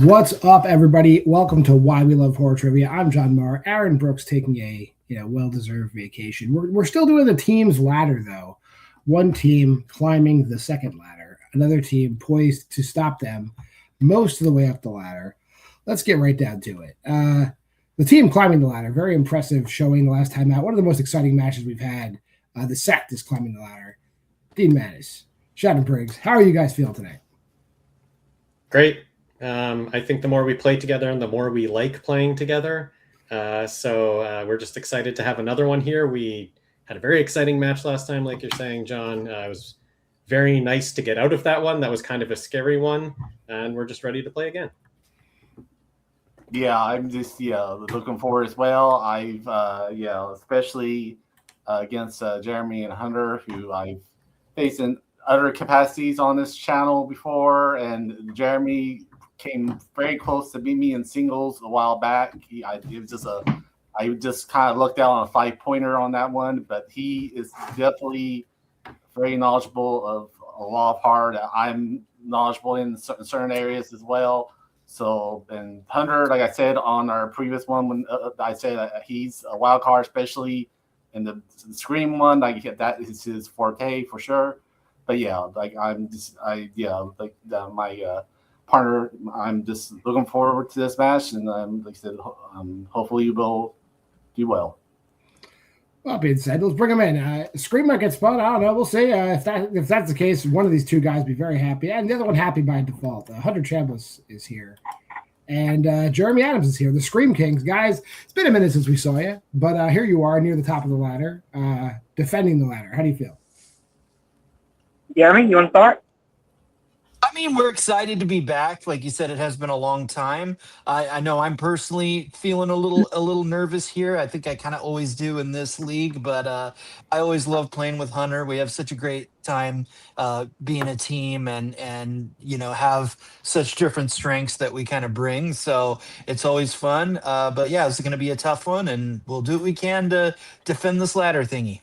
What's up, everybody? Welcome to Why We Love Horror Trivia. I'm JWMaher. Aaron Brooks taking a well-deserved vacation. We're still doing the team's ladder, though. One team climbing the second ladder. Another team poised to stop them most of the way up the ladder. Let's get right down to it. The team climbing the ladder, very impressive showing the last time out. One of the most exciting matches we've had. The Sect is climbing the ladder. Dean Mattis, Shannon Briggs, how are you guys feeling today? Great. I think the more we play together and the more we like playing together. So we're just excited to have another one here. We had a very exciting match last time, like you're saying, John. It was very nice to get out of that one. That was kind of a scary one. And we're just ready to play again. Yeah, I'm just looking forward as well. I've especially against Jeremy and Hunter, who I've faced in other capacities on this channel before, and Jeremy came very close to beat me in singles a while back. I just kind of looked out on a 5-pointer on that one, but he is definitely very knowledgeable of a lot of horror that I'm knowledgeable in certain areas as well. So, and Hunter, like I said on our previous one, when I said he's a wild card, especially in the Scream one, like that is his forte for sure. But yeah, like my partner, I'm just looking forward to this match, and like I said, hopefully you will do well. Well, being said, let's bring him in. Scream might get spun. I don't know. We'll see. If that's the case, one of these two guys will be very happy, and the other one happy by default. Hunter Chambliss is here, and Jeremy Adams is here. The Scream Kings, guys. It's been a minute since we saw you, but here you are near the top of the ladder, defending the ladder. How do you feel? Jeremy, you want to start? I mean, we're excited to be back. Like you said, it has been a long time. I know I'm personally feeling a little nervous here. I think I kind of always do in this league, but I always love playing with Hunter. We have such a great time being a team, and have such different strengths that we kind of bring. So it's always fun. But yeah, it's going to be a tough one, and we'll do what we can to defend this ladder thingy.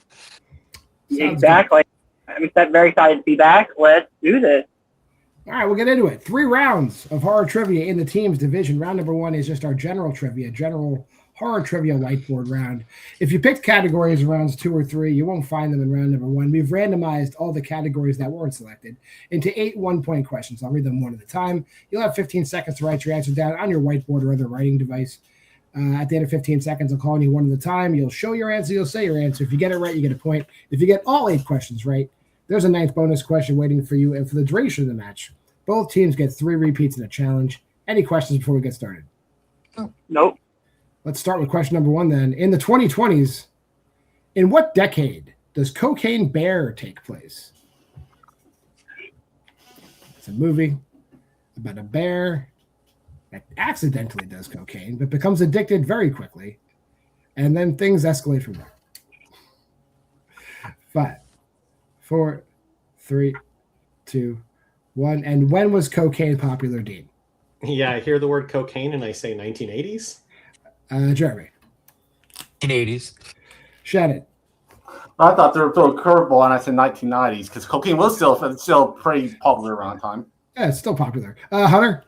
Exactly. I'm very excited to be back. Let's do this. All right, we'll get into it. 3 rounds of horror trivia in the teams division. Round number 1 is just our general horror trivia whiteboard round. If you picked categories in rounds 2 or 3, you won't find them in round number 1. We've randomized all the categories that weren't selected into 8 one-point questions. I'll read them one at a time. You'll have 15 seconds to write your answer down on your whiteboard or other writing device. At the end of 15 seconds, I'll call on you one at a time. You'll show your answer. You'll say your answer. If you get it right, you get a point. If you get all 8 questions right, there's a 9th bonus question waiting for you. And for the duration of the match, both teams get 3 repeats in a challenge. Any questions before we get started? Nope. Let's start with question number 1 then. In the 2020s, in what decade does Cocaine Bear take place? It's a movie about a bear that accidentally does cocaine, but becomes addicted very quickly. And then things escalate from there. 5, 4, 3, 2, 1. And when was cocaine popular, Dean? Yeah, I hear the word cocaine and I say 1980s. Jeremy. 1980s. Shannon. I thought they were throwing a curveball, and I said 1990s because cocaine was still pretty popular around the time. Yeah, it's still popular. Hunter.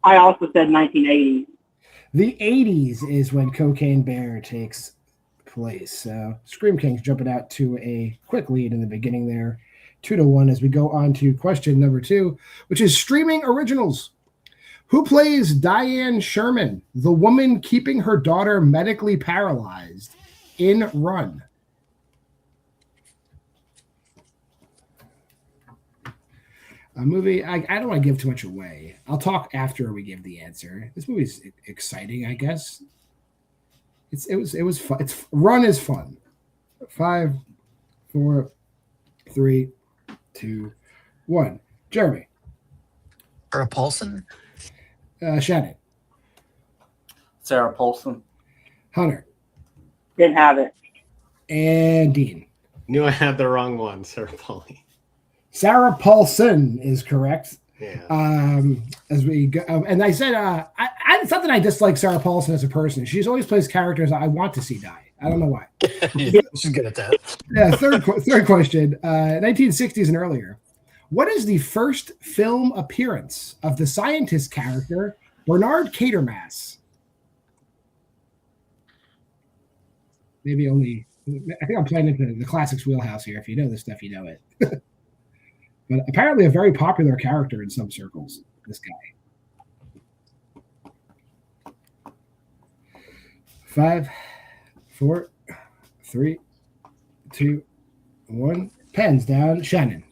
I also said 1980s. The 80s is when Cocaine Bear takes place. So Scream Kings jumping out to a quick lead in the beginning there. 2-1 as we go on to question number 2, which is streaming originals. Who plays Diane Sherman, the woman keeping her daughter medically paralyzed in Run? A movie, I don't want to give too much away. I'll talk after we give the answer. This movie's exciting, I guess. It was fun. Run is fun. 5, 4, 3, 2, 1. Jeremy. Sarah Paulson. Shannon. Sarah Paulson. Hunter. Didn't have it. And Dean. Knew I had the wrong one, Sarah Pauli. Sarah Paulson is correct. Yeah. As we go, and I said, it's not that I dislike Sarah Paulson as a person. She's always plays characters I want to see die. I don't know why. She's good at that. Yeah. Third question. 1960s and earlier. What is the first film appearance of the scientist character Bernard Catermass. Maybe only. I think I'm playing into the classics wheelhouse here. If you know this stuff, you know it. But apparently, a very popular character in some circles. This guy. 5, 4, 3, 2, 1. Pens down. Shannon.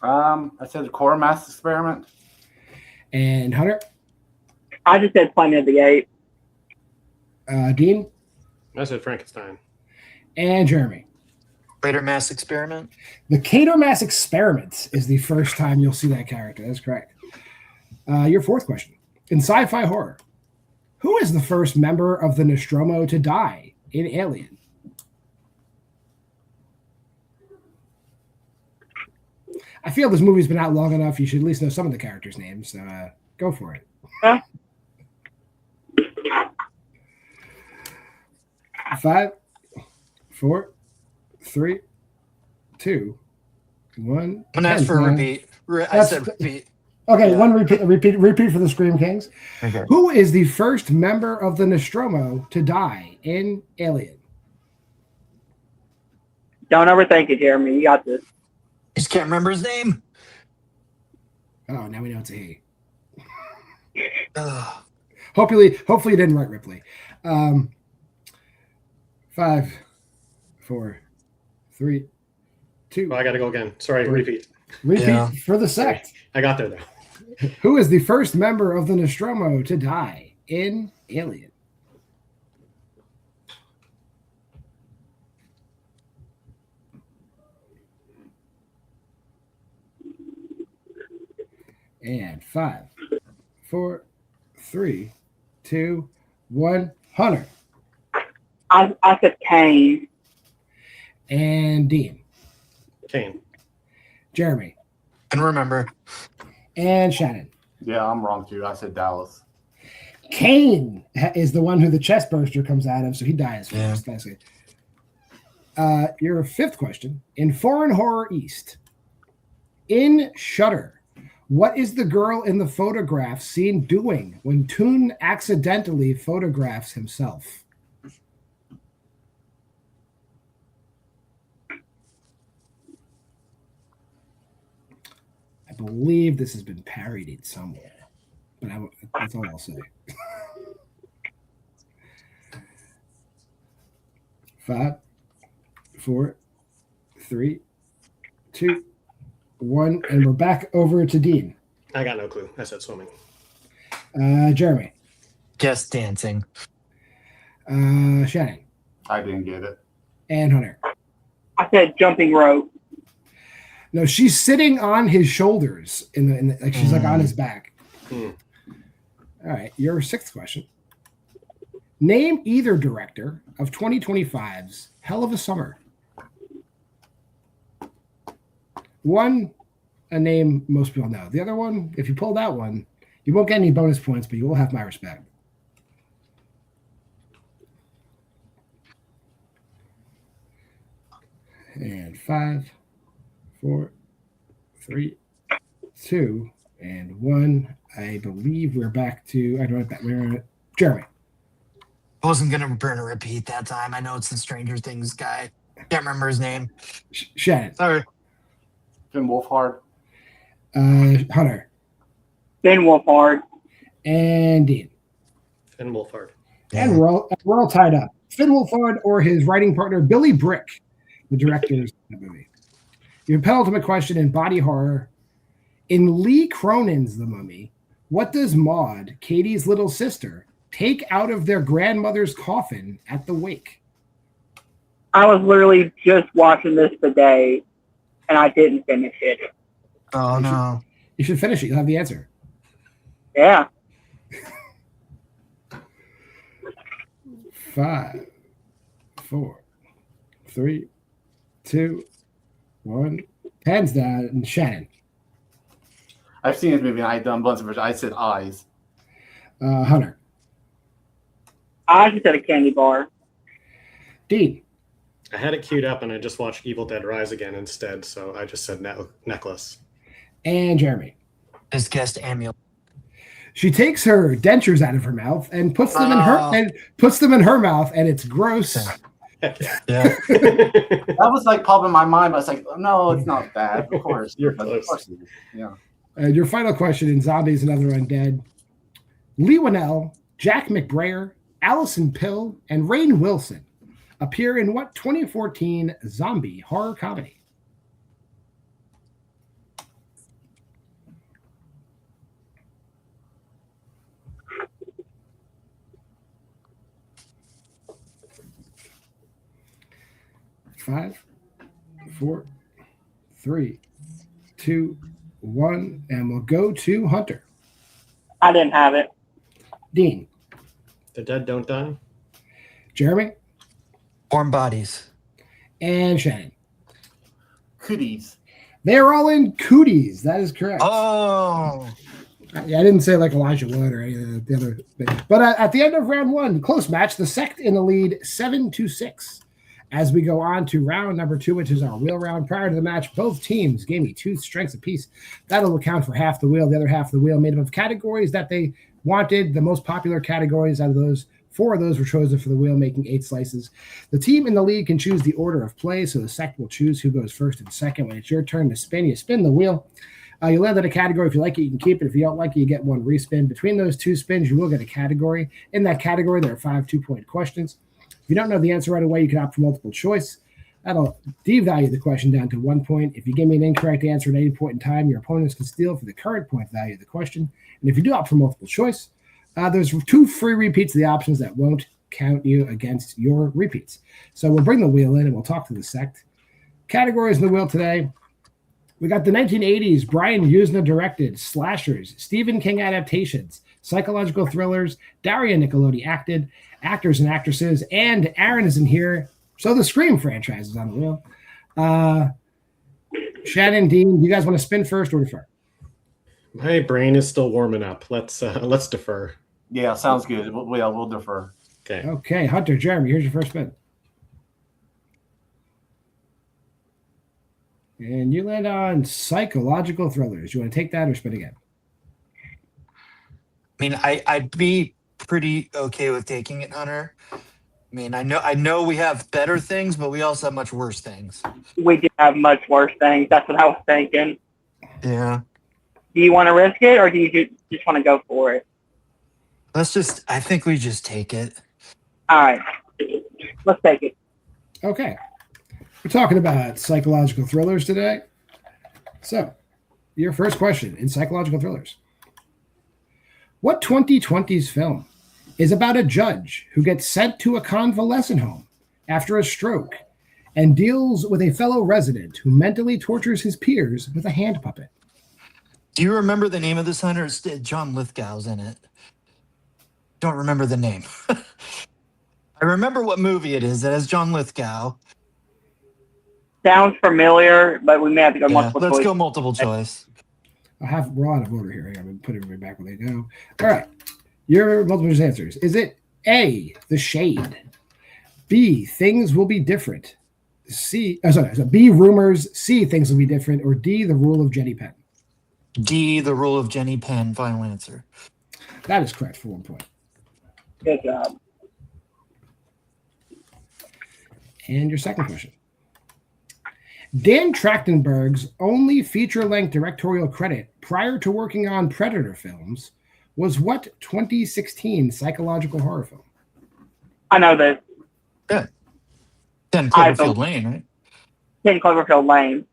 I said the core mass experiment. And Hunter. I just said Planet of the Apes. Dean. I said Frankenstein. And Jeremy. Quatermass Experiment. The Quatermass Experiment is the first time you'll see that character. That's correct. Your fourth question. In sci-fi horror, who is the first member of the Nostromo to die in Alien? I feel this movie's been out long enough. You should at least know some of the characters' names. So go for it. Huh? 5, 4, 3, 2, 1. I'm gonna ask for a repeat. I said repeat. Okay, Yeah. one repeat for the Scream Kings. Okay. Who is the first member of the Nostromo to die in Alien? Don't overthink it, Jeremy. You got this. Just can't remember his name. Oh, now we know it's a he. Ugh. Hopefully you didn't write Ripley. 5, 4, 3, 2. Oh, I got to go again. Sorry, repeat. Repeat Yeah. for the Sect. I got there, though. Who is the first member of the Nostromo to die in Alien? And 5, 4, 3, 2, 1. Hunter. I said Kane. And Dean. Kane. Jeremy. And remember. And Shannon. Yeah, I'm wrong too. I said Dallas. Kane is the one who the chest burster comes out of, so he dies Yeah. first. That's it. Your fifth question. In Foreign Horror East, in Shudder, what is the girl in the photograph seen doing when Toon accidentally photographs himself? I believe this has been parodied somewhere, but that's all I'll say. 5, 4, 3, 2, 1, and we're back over to Dean. I got no clue. I said swimming. Jeremy. Just dancing. Shannon. I didn't get it. And Hunter. I said jumping rope. No, she's sitting on his shoulders like she's like on his back. Hmm. All right, your sixth question. Name either director of 2025's Hell of a Summer. One, a name most people know. The other one, if you pull that one, you won't get any bonus points, but you will have my respect. And 5, 4, 3, 2, and 1. I believe we're back to. I don't know that we're Jeremy. I wasn't gonna burn a repeat that time. I know it's the Stranger Things guy. Can't remember his name. Shannon. Sorry. Finn Wolfhard. Hunter. Then Wolfhard. And Dean. Finn Wolfhard. And we're all tied up. Finn Wolfhard or his writing partner, Billy Brick, the directors of the movie. Your penultimate question in body horror. In Lee Cronin's The Mummy, what does Maud, Katie's little sister, take out of their grandmother's coffin at the wake? I was literally just watching this today, and I didn't finish it. Oh no. You should finish it. You'll have the answer. Yeah. 5, 4, 3, 2, 1. Hands down. And Shannon. I've seen this movie and I've done a bunch of versions. I said eyes. Hunter. I just said a candy bar. Dean. I had it queued up and I just watched Evil Dead Rise again instead, so I just said necklace. And Jeremy. Just guessed amulet. She takes her dentures out of her mouth and puts them in her mouth, and it's gross. Yeah. That was like popping in my mind, but it's like, no, it's not that. Of course. You're But close. Of course it is. Yeah. Your final question in Zombies Another Undead. Lee Winnell, Jack McBrayer, Allison Pill, and Rainn Wilson appear in what 2014 zombie horror comedy? Five, 4, 3, 2, 1, and we'll go to Hunter. I didn't have it. Dean. The Dead Don't Die. Jeremy. Warm Bodies. And Shannon. Cooties. They are all in Cooties. That is correct. Oh. I didn't say like Elijah Wood or any of the other. But at the end of round one, close match, the Sect in the lead 7-6. As we go on to round number 2, which is our wheel round. Prior to the match, both teams gave me 2 strengths apiece. That'll account for half the wheel. The other half of the wheel made up of categories that they wanted. The most popular categories out of those, 4 of those were chosen for the wheel, making 8 slices. The team in the lead can choose the order of play, so the Sect will choose who goes first and second. When it's your turn to spin, you spin the wheel. You land on a category. If you like it, you can keep it. If you don't like it, you get 1 respin. Between those 2 spins, you will get a category. In that category, there are 5 2-point questions. If you don't know the answer right away, you can opt for multiple choice. That'll devalue the question down to 1 point. If you give me an incorrect answer at any point in time, your opponents can steal for the current point value of the question. And if you do opt for multiple choice, there's 2 free repeats of the options that won't count you against your repeats. So we'll bring the wheel in and we'll talk to the Sect. Categories in the wheel today. We got the 1980s Brian Yuzna directed slashers, Stephen King adaptations, psychological thrillers, Daria Nicolodi acted, actors and actresses, and Aaron is in here. So the Scream franchise is on the wheel. Shannon, Dean, you guys want to spin first or defer? My brain is still warming up. Let's defer. Yeah, sounds good. We'll defer. Okay. Okay, Hunter, Jeremy, here's your first spin. And you land on psychological thrillers. You want to take that or spin again? I mean, I'd be pretty okay with taking it, Hunter. I mean, I know we have better things, but we also have much worse things. We do have much worse things. That's what I was thinking. Yeah. Do you want to risk it, or do you just want to go for it? I think we just take it. All right. Let's take it. Okay. We're talking about psychological thrillers today. So, your first question in psychological thrillers. What 2020s film is about a judge who gets sent to a convalescent home after a stroke and deals with a fellow resident who mentally tortures his peers with a hand puppet? Do you remember the name of this, Hunter? It's John Lithgow's in it. Don't remember the name. I remember what movie it is. It has John Lithgow. Sounds familiar, but we may have to go multiple choice. Let's go multiple choice. We're out of order here. I'm going to put everybody back where they go. All right. Your multiple choice answers. Is it A, The Shade? B, Things Will Be Different? B, Rumors? C, Things Will Be Different? Or D, The Rule of Jenny Penn? D, The Rule of Jenny Penn. Final answer. That is correct for 1 point. Good job. And your second question. Dan Trachtenberg's only feature-length directorial credit prior to working on Predator films was what 2016 psychological horror film? I know this. Good. 10 Cloverfield Lane, right? 10 Cloverfield Lane.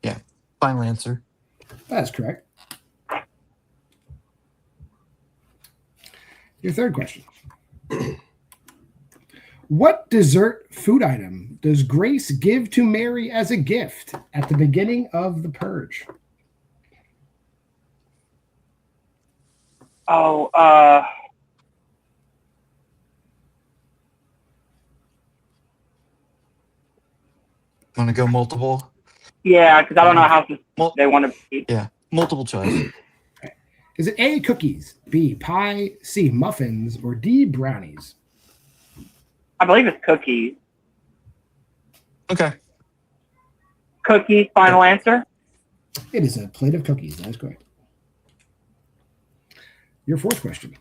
Yeah. Final answer. That is correct. Your third question. What dessert food item does Grace give to Mary as a gift at the beginning of The Purge? Oh, Want to go multiple? yeah, because I don't know how they want to be. Yeah. Multiple choice. Is it A, cookies, B, pie, C, muffins, or D, brownies? I believe it's cookies. Okay. Cookies, final answer? It is a plate of cookies. That is correct. Your fourth question.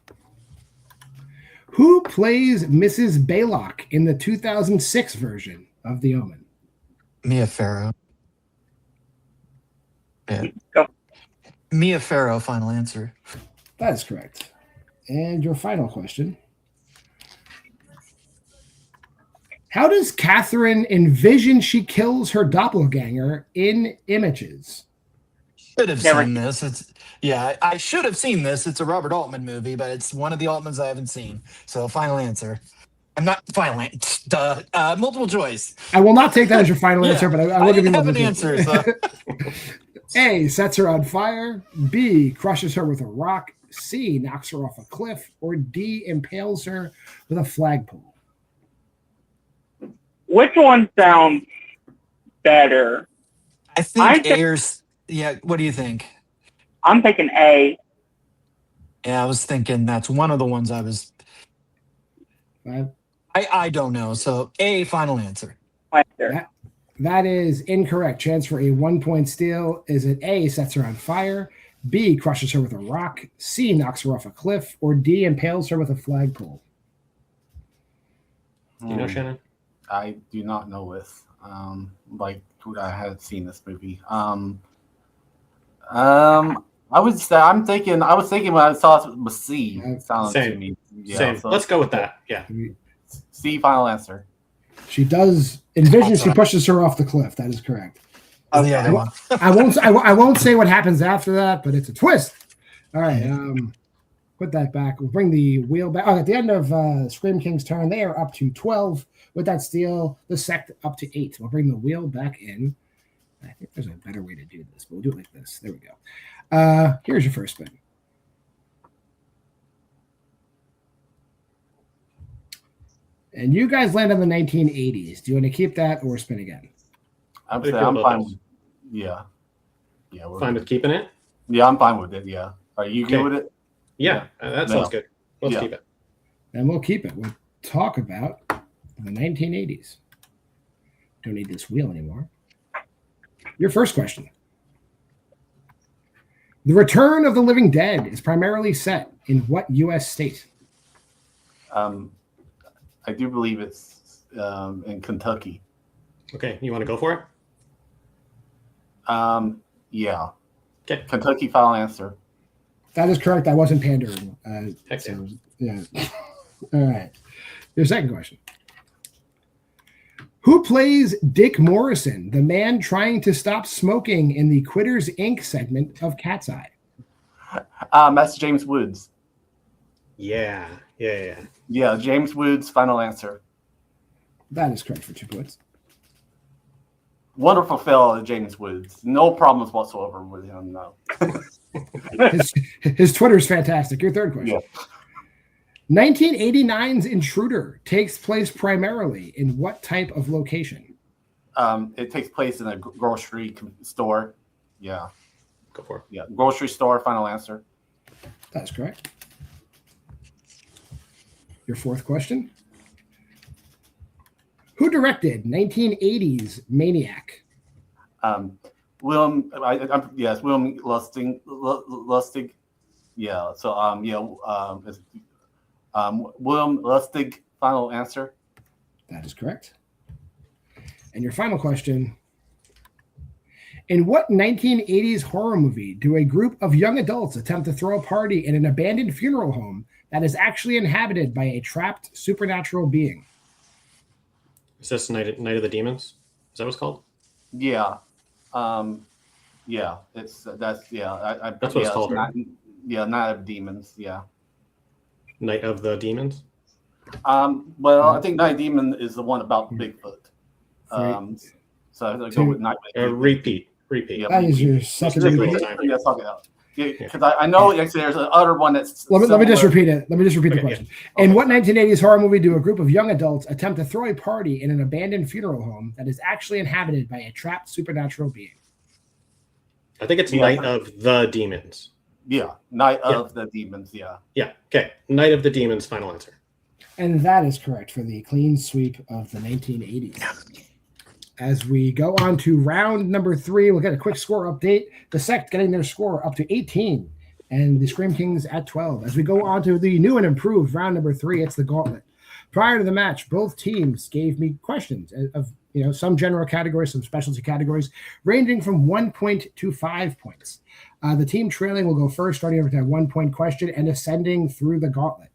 Who plays Mrs. Baylock in the 2006 version of The Omen? Mia Farrow. Yeah. Go. Mia Farrow, final answer. That is correct. And your final question. How does Catherine envision she kills her doppelganger in Images? Should have Never- seen this. I should have seen this. It's a Robert Altman movie, but it's one of the Altmans I haven't seen. So final answer. I'm not final answer. Multiple choice. I will not take that as your final answer, but I will give you didn't have an multiple answer. choice. So. A, sets her on fire. B, crushes her with a rock. C, knocks her off a cliff. Or D, impales her with a flagpole. Which one sounds better? I think A or yeah. What do you think? I'm thinking A. Yeah, I was thinking that's one of the ones I was. Five. I don't know. So A, final answer. Answer. That is incorrect. Chance for a 1-point steal. Is it A, sets her on fire? B, crushes her with a rock? C, knocks her off a cliff? Or D, impales her with a flagpole? Do you know, Shannon? I do not know this. Like I hadn't seen this movie. I would say I was thinking when I saw it was C. It sounded Same. to me. Yeah, Same. so Let's go with that. Yeah. C, final answer. She does envision she pushes her off the cliff. That is correct. Oh, the other one. I won't say what happens after that, but it's a twist. All right. Put that back. We'll bring the wheel back. Oh, at the end of Scream King's turn, they are up to 12 with that steal. The Sect up to 8. We'll bring the wheel back in. I think there's a better way to do this, but we'll do it like this. There we go. Here's your first spin. And you guys land on the 1980s. Do you want to keep that or spin again? I'm How do you saying feel I'm about fine. those? Yeah. Yeah. We're Fine with keeping it? Yeah, I'm fine with it. Yeah. Are you Okay. good with it? Yeah, that sounds good. Let's Yeah. keep it. And we'll keep it. We'll talk about the 1980s. Don't need this wheel anymore. Your first question. The Return of the Living Dead is primarily set in what U.S. state? I do believe it's in Kentucky. Okay, you want to go for it? Yeah. Okay. Kentucky, final answer. That is correct. I wasn't pandering. Heck So, yeah. All right. Your second question. Who plays Dick Morrison, the man trying to stop smoking in the Quitters Inc. segment of Cat's Eye? That's James Woods. Yeah. Yeah, James Woods, final answer. That is correct for 2 points. Wonderful fellow, James Woods. No problems whatsoever with him, no. His Twitter is fantastic. Your third question. Yeah. 1989's Intruder takes place primarily in what type of location? It takes place in a grocery store. Yeah. Go for it. Yeah. Grocery store, final answer. That's correct. Your fourth question. Who directed 1980's Maniac? William Lustig. Yeah. So William Lustig, final answer. That is correct. And your final question. In what 1980s horror movie do a group of young adults attempt to throw a party in an abandoned funeral home that is actually inhabited by a trapped supernatural being? Is this Night of the Demons? Is that what it's called? Yeah. Yeah. That's That's what it's called, right? Night of Demons. Yeah. Night of the Demons? Well, I think Night Demon is the one about Bigfoot. So I go with Night. Repeat. Yeah, That is your second Just repeat. time. Yeah, talk it out. Because I know actually there's another one that's. Let me just repeat it. Let me just repeat the Okay, question. yeah. In what 1980s horror movie do a group of young adults attempt to throw a party in an abandoned funeral home that is actually inhabited by a trapped supernatural being? I think it's Yeah. Night of the Demons. Yeah, Night of the Demons. Yeah. Yeah. Okay. Night of the Demons, final answer. And that is correct for the clean sweep of the 1980s. As we go on to round number 3, we'll get a quick score update. The Sect getting their score up to 18, and the Scream Kings at 12. As we go on to the new and improved round number 3, it's the Gauntlet. Prior to the match, both teams gave me questions of some general categories, some specialty categories, ranging from 1 point to 5 points. The team trailing will go first, starting over to that 1 point question and ascending through the Gauntlet.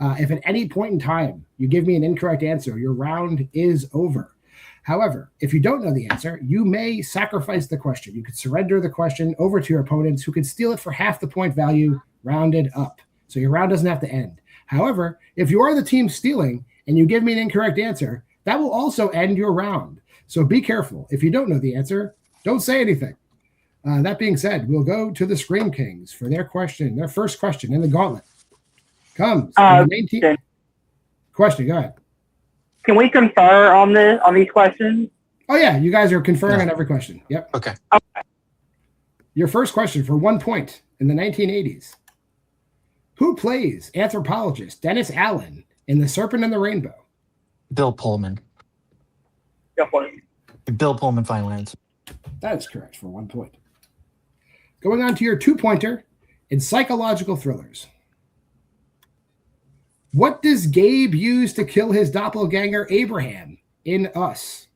If at any point in time you give me an incorrect answer, your round is over. However, if you don't know the answer, you may sacrifice the question. You could surrender the question over to your opponents, who could steal it for half the point value, rounded up. So your round doesn't have to end. However, if you are the team stealing and you give me an incorrect answer, that will also end your round. So be careful. If you don't know the answer, don't say anything. That being said, we'll go to the Scream Kings for their first question in the Gauntlet. Comes the 19th question. Go ahead. Can we confer on these questions? Oh yeah, you guys are conferring on every question. Yep. Okay. Your first question for 1 point in the 1980s. Who plays anthropologist Dennis Allen in The Serpent and the Rainbow? Bill Pullman. Go for it. Bill Pullman, final answer. That is correct for 1 point. Going on to your 2-pointer in psychological thrillers. What does Gabe use to kill his doppelganger Abraham in Us?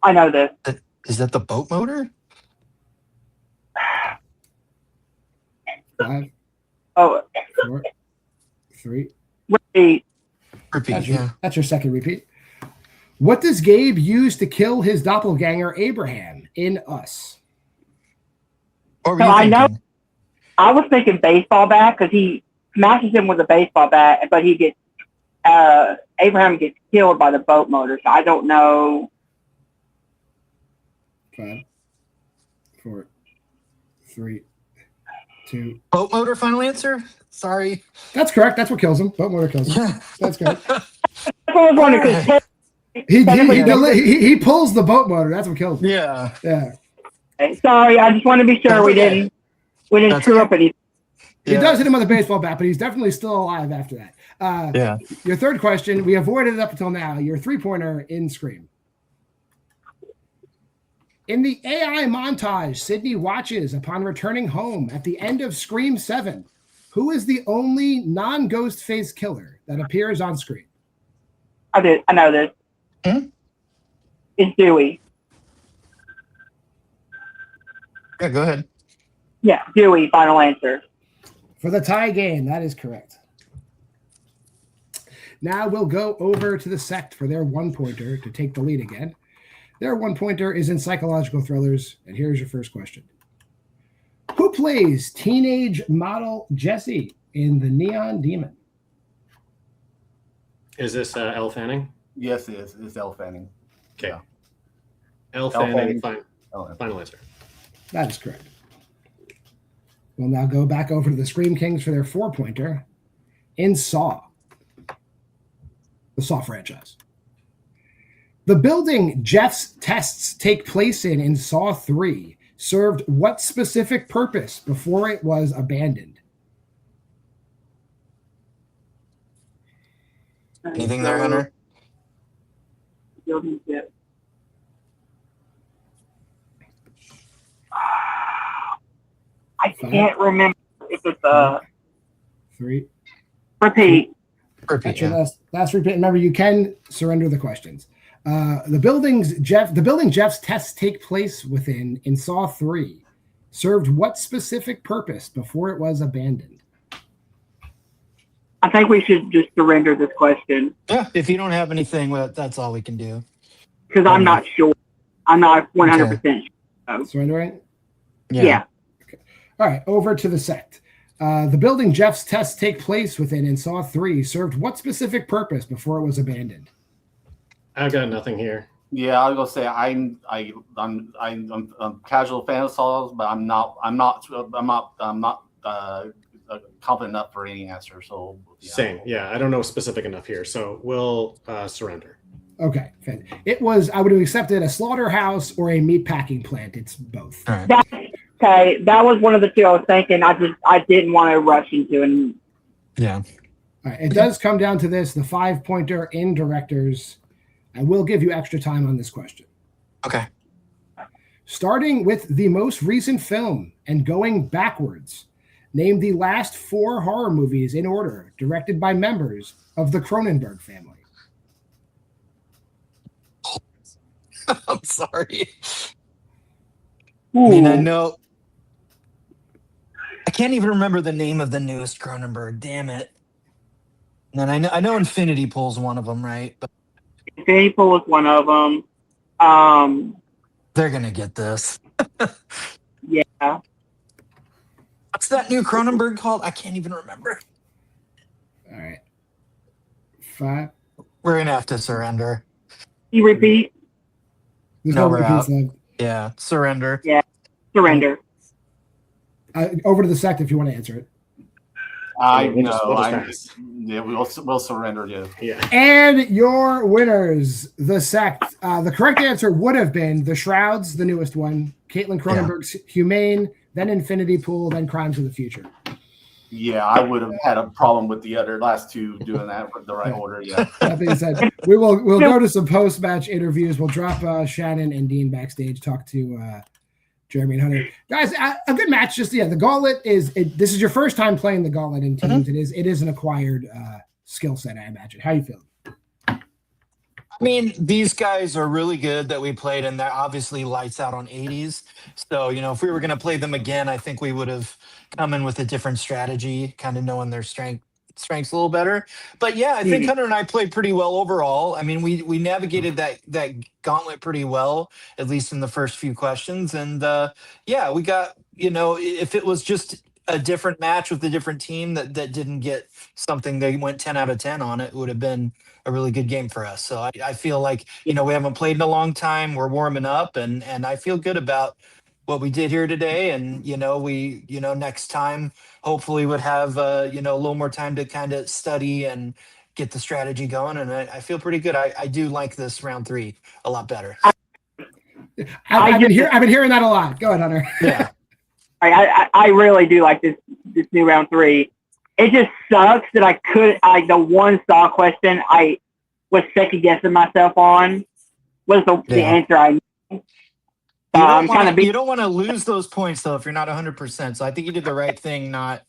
I know this. Is that the boat motor? 5, Oh, 4, 3. wait. Repeat, yeah. That's your second repeat. What does Gabe use to kill his doppelganger Abraham in Us? What were So you I know. thinking? I was thinking baseball bat because he smashes him with a baseball bat, but he gets Abraham gets killed by the boat motor. So I don't know. 5, 4, 3, 2. Boat motor, final answer? Sorry. That's correct. That's what kills him. Boat motor kills him. Yeah. That's correct. I was wondering because He pulls the boat motor. That's what kills him. Yeah. Yeah. sorry, I just want to be sure That's we okay. didn't That's screw up anything. He does hit him with a baseball bat, but he's definitely still alive after that. Yeah. Your third question, we avoided it up until now. Your 3-pointer in Scream. In the AI montage Sydney watches upon returning home at the end of Scream 7, who is the only non-ghost face killer that appears on screen? I know this. Hmm? It's Dewey. Yeah, go ahead. Yeah, Dewey, final answer. For the tie game, that is correct. Now we'll go over to the Sect for their 1-pointer to take the lead again. Their 1-pointer is in psychological thrillers, and here's your first question. Who plays teenage model Jessie in The Neon Demon? Is this Elle Fanning? Yes, it is. It's Elle Fanning. Okay. Yeah. Elle Fanning. Fanning, Oh, final answer. That is correct. We'll now go back over to the Scream Kings for their 4-pointer in Saw, the Saw franchise. The building Jeff's tests take place in Saw 3 served what specific purpose before it was abandoned? Anything there, Hunter? I can't remember if it's 3. repeat. Repeat, That's your yeah. last repeat. Remember, you can surrender the questions. The building Jeff's tests take place within in Saw 3 served what specific purpose before it was abandoned? I think we should just surrender this question Yeah, if you don't have anything, well, that's all we can do. because I'm not sure. I'm not 100% sure. Surrendering? Yeah. All right, over to the Sect. The building Jeff's tests take place within in Saw 3 served what specific purpose before it was abandoned? I've got nothing here. Yeah, I'll go say I'm casual fan of Saws, but I'm not confident enough for any answer. So yeah. Same. Yeah, I don't know specific enough here, so we'll surrender. Okay, fine. It was, I would have accepted a slaughterhouse or a meat packing plant. It's both. All right. Okay, that was one of the two I was thinking. I didn't want to rush into it. Yeah. All right, it does come down to this, the 5-pointer in directors. I will give you extra time on this question. Okay. Starting with the most recent film and going backwards, name the last 4 horror movies in order directed by members of the Cronenberg family. I'm sorry. I mean, I Ooh. know. I can't even remember the name of the newest Cronenberg. Damn it. And then I know Infinity Pool's one of them, right? But Infinity Pool was one of them. they're gonna get this. Yeah. What's that new Cronenberg called? I can't even remember. All right. 5. We're gonna have to surrender. You repeat? There's No, no we're repeats out. left. Yeah, surrender. Yeah. Surrender. Over to the Sect if you want to answer it. We'll just we'll pass. we'll surrender you. Yeah. And your winners, the Sect. The correct answer would have been The Shrouds, the newest one, Caitlin Cronenberg's Humane, then Infinity Pool, then Crimes of the Future. Yeah, I would have had a problem with the other last 2 doing that in the right order. Yeah. That being said, we'll go to some post-match interviews. We'll drop Shannon and Dean backstage, talk to Jeremy and Hunter. Guys, a good match. Just the gauntlet this is your first time playing the gauntlet in teams. Mm-hmm. It is an acquired skill set, I imagine. How you feeling? I mean, these guys are really good that we played, and they're obviously lights out on 80s. So, if we were going to play them again, I think we would have come in with a different strategy, kind of knowing their strengths a little better. But yeah, I think Hunter and I played pretty well overall. I mean, we navigated that gauntlet pretty well, at least in the first few questions. And yeah, we got, if it was just a different match with a different team that didn't get something, they went 10 out of 10 on it, would have been a really good game for us. So I feel like, we haven't played in a long time. We're warming up, and I feel good about what we did here today. And, we, next time hopefully would have, a little more time to kind of study and get the strategy going. And I feel pretty good. I do like this round 3 a lot better. I've been hearing that a lot. Go ahead, Hunter. Yeah. I really do like this new round 3. It just sucks that the one stall question I was second guessing myself on was the answer I knew. You don't want to lose those points though if you're not 100%. So I think you did the right thing, not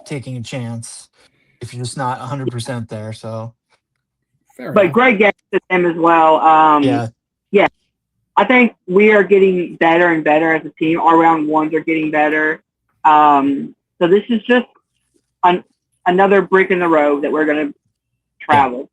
taking a chance if you're just not 100% there. So, but great game to them as well. Yeah. I think we are getting better and better as a team. Our round 1s are getting better. So this is just another brick in the road that we're going to travel. Yeah.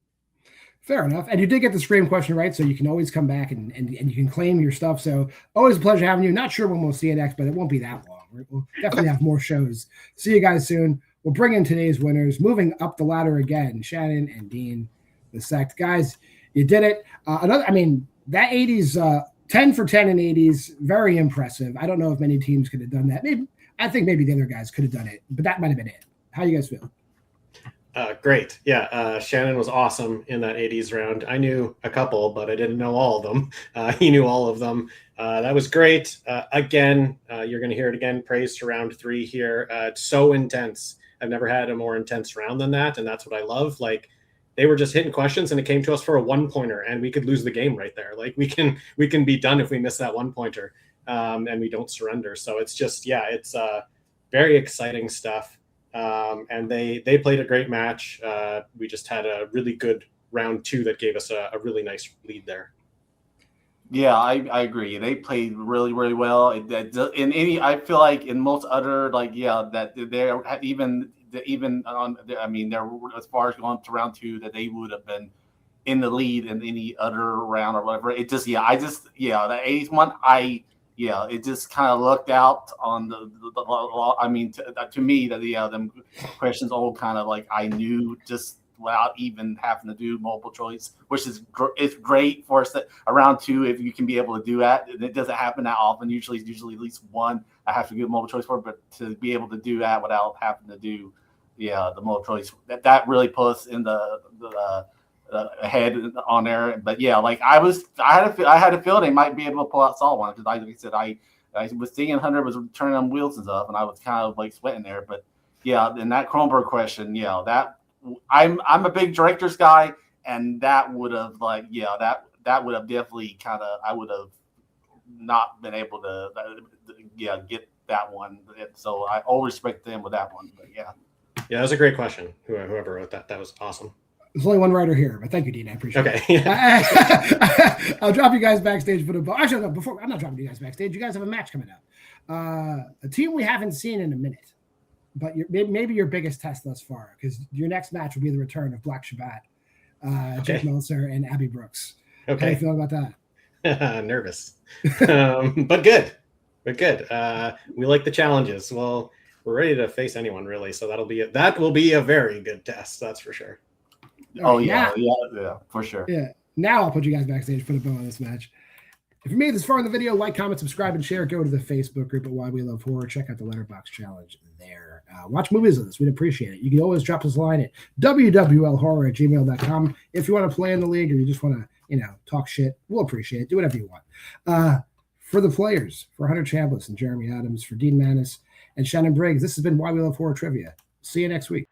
Fair enough. And you did get the Scream question right, so you can always come back and you can claim your stuff. So always a pleasure having you. Not sure when we'll see you next, but it won't be that long. We'll definitely have more shows. See you guys soon. We'll bring in today's winners. Moving up the ladder again, Shannon and Dean, the Sect. Guys, you did it. That 80s, 10 for 10 in 80s, very impressive. I don't know if many teams could have done that. I think maybe the other guys could have done it, but that might have been it. How you guys feel? Great. Yeah. Shannon was awesome in that 80s round. I knew a couple, but I didn't know all of them. He knew all of them. That was great. Again, you're going to hear it again. Praise to round 3 here. It's so intense. I've never had a more intense round than that. And that's what I love. Like, they were just hitting questions and it came to us for a 1-pointer and we could lose the game right there. Like we can be done if we miss that 1-pointer and we don't surrender. So it's just, it's very exciting stuff. And they played a great match. We just had a really good round 2 that gave us a really nice lead there. Yeah, I agree. They played really, really well. I feel like in most other, that they're even on. I mean, they're as far as going to round 2, that they would have been in the lead in any other round or whatever. It just, the 80s one, it just kind of looked out on to me that them questions all kind of like I knew just without even having to do multiple choice, which is it's great for us around 2 if you can be able to do that. And it doesn't happen that often. Usually at least one I have to do multiple choice for, but to be able to do that without having to do the multiple choice, that really puts in the ahead on there. But I had a feel they might be able to pull out Saw one because like I said, I was seeing Hunter was turning on wheels and stuff, and I was kind of like sweating there. But in that Kronberg question, that I'm a big director's guy, and that would have that would have definitely I would have not been able to get that one. So I always respect them with that one. But yeah, that was a great question. Whoever wrote that was awesome. There's only one writer here, but thank you, Dean. I appreciate it. Okay. I'll drop you guys backstage for the ball. Actually, no, before I'm not dropping you guys backstage. You guys have a match coming up. A team we haven't seen in a minute, but maybe your biggest test thus far, because your next match will be the return of Black Shabbat, Jake Meltzer, and Abby Brooks. Okay. How do you feel about that? Nervous, but good. We like the challenges. Well, we're ready to face anyone really, so that will be a very good test. That's for sure. Oh yeah, for sure. Yeah. Now I'll put you guys backstage, put a bow on this match. If you made this far in the video, like, comment, subscribe, and share. Go to the Facebook group at Why We Love Horror. Check out the Letterboxd challenge there. Watch movies with us. We'd appreciate it. You can always drop us a line at wwlhorror@gmail.com. If you want to play in the league or you just want to, talk shit, we'll appreciate it. Do whatever you want. For the players, for Hunter Chambliss and Jeremy Adams, for Dean Manis and Shannon Briggs, this has been Why We Love Horror Trivia. See you next week.